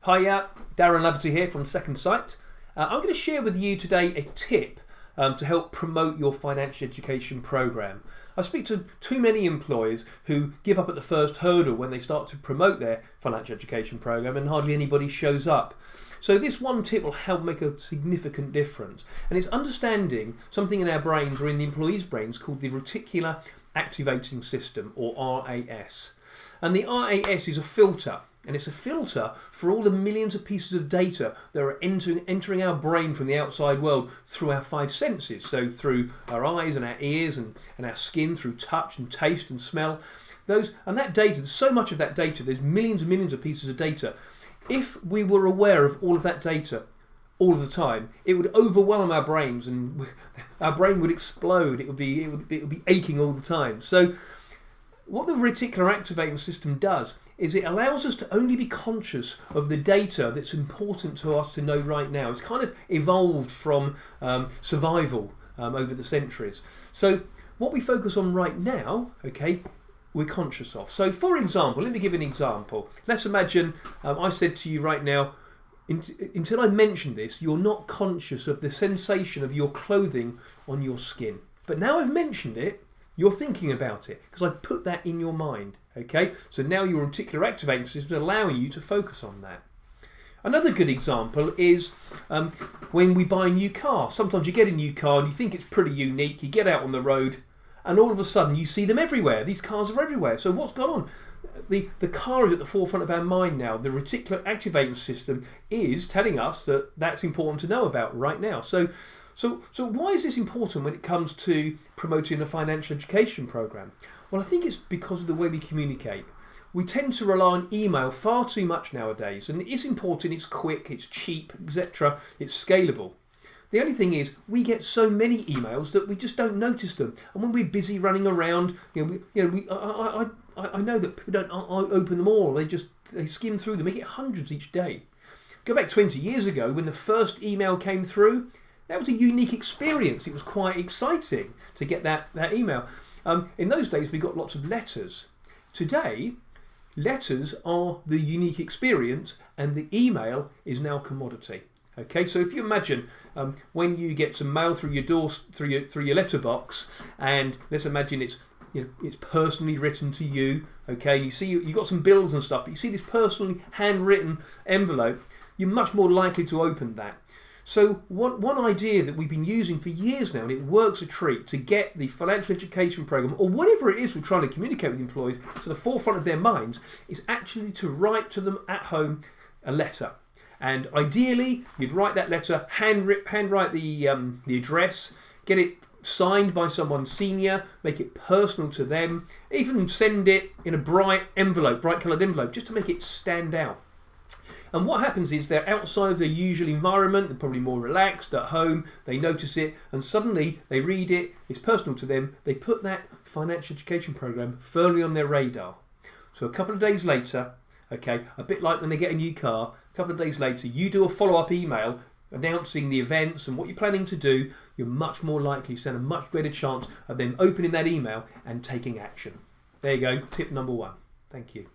Hiya, Darren Laverty here from Second Sight. I'm going to share with you today a tip to help promote your financial education program. I speak to too many employers who give up at the first hurdle when they start to promote their financial education program and hardly anybody shows up. So this one tip will help make a significant difference, and it's understanding something in our brains or in the employees' brains called the reticular activating system, or RAS. And the RAS is a filter, and it's a filter for all the millions of pieces of data that are entering our brain from the outside world through our five senses. So through our eyes and our ears and our skin, through touch and taste and smell. And that data, there's so much of that data, there's millions and millions of pieces of data. If we were aware of all of that data all of the time, it would overwhelm our brains and our brain would explode. It would be aching all the time. So what the reticular activating system does is it allows us to only be conscious of the data that's important to us to know right now. It's kind of evolved from survival over the centuries. So what we focus on right now, okay, we're conscious of. So for example, let me give an example. Let's imagine I said to you right now, until I mention this, you're not conscious of the sensation of your clothing on your skin. But now I've mentioned it, you're thinking about it because I put that in your mind. Okay, so now your reticular activating system is allowing you to focus on that. Another good example is when we buy a new car. Sometimes you get a new car and you think it's pretty unique. You get out on the road and all of a sudden you see them everywhere. These cars are everywhere. So what's going on? The car is at the forefront of our mind now. The reticular activating system is telling us that that's important to know about right now. So why is this important when it comes to promoting a financial education program? Well, I think it's because of the way we communicate. We tend to rely on email far too much nowadays, and it's important, it's quick, it's cheap, etc. It's scalable. The only thing is, we get so many emails that we just don't notice them. And when we're busy running around, I know that people don't open them all. They skim through them. They get hundreds each day. Go back 20 years ago when the first email came through. That was a unique experience. It was quite exciting to get that email. In those days, we got lots of letters. Today, letters are the unique experience, and the email is now commodity. Okay, so if you imagine when you get some mail through your door, through your letterbox, and let's imagine it's personally written to you. Okay, you see you got some bills and stuff, but you see this personally handwritten envelope, you're much more likely to open that. So one idea that we've been using for years now, and it works a treat, to get the financial education program, or whatever it is we're trying to communicate with employees, to the forefront of their minds, is actually to write to them at home a letter. And ideally, you'd write that letter, handwrite the address, get it signed by someone senior, make it personal to them, even send it in a bright coloured envelope, just to make it stand out. And what happens is they're outside of their usual environment, they're probably more relaxed at home, they notice it, and suddenly they read it, it's personal to them, they put that financial education program firmly on their radar. So a couple of days later, okay, a bit like when they get a new car, a couple of days later, you do a follow-up email announcing the events and what you're planning to do, you're much more likely to stand a much greater chance of them opening that email and taking action. There you go, tip number 1. Thank you.